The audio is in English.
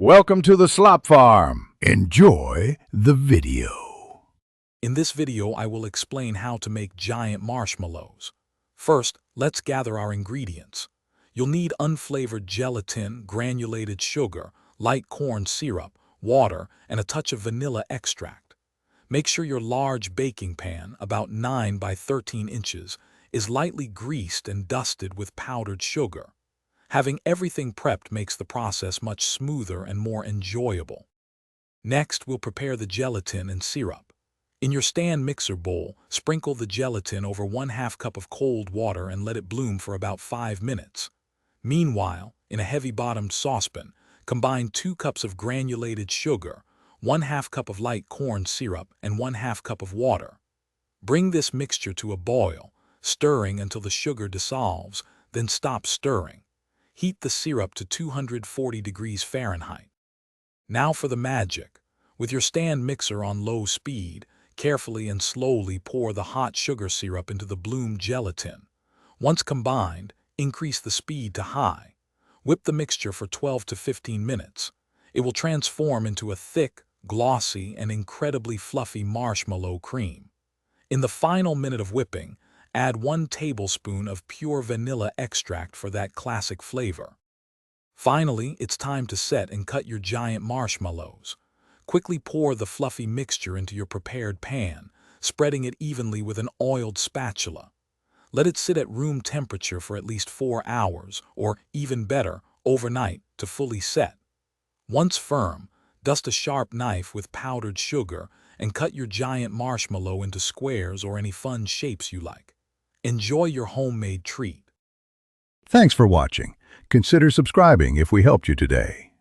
Welcome to the Slop Farm. Enjoy the video. In this video, I will explain how to make giant marshmallows. First, let's gather our ingredients. You'll need unflavored gelatin, granulated sugar, light corn syrup, water, and a touch of vanilla extract. Make sure your large baking pan, about 9 by 13 inches, is lightly greased and dusted with powdered sugar. Having everything prepped makes the process much smoother and more enjoyable. Next, we'll prepare the gelatin and syrup. In your stand mixer bowl, sprinkle the gelatin over 1/2 cup of cold water and let it bloom for about 5 minutes. Meanwhile, in a heavy-bottomed saucepan, combine 2 cups of granulated sugar, 1/2 cup of light corn syrup, and 1/2 cup of water. Bring this mixture to a boil, stirring until the sugar dissolves, then stop stirring. Heat the syrup to 240 degrees Fahrenheit. Now for the magic. With your stand mixer on low speed, carefully and slowly pour the hot sugar syrup into the bloomed gelatin. Once combined, increase the speed to high. Whip the mixture for 12 to 15 minutes. It will transform into a thick, glossy, and incredibly fluffy marshmallow cream. In the final minute of whipping, add 1 tablespoon of pure vanilla extract for that classic flavor. Finally, it's time to set and cut your giant marshmallows. Quickly pour the fluffy mixture into your prepared pan, spreading it evenly with an oiled spatula. Let it sit at room temperature for at least 4 hours, or even better, overnight, to fully set. Once firm, dust a sharp knife with powdered sugar and cut your giant marshmallow into squares or any fun shapes you like. Enjoy your homemade treat. Thanks for watching. Consider subscribing if we helped you today.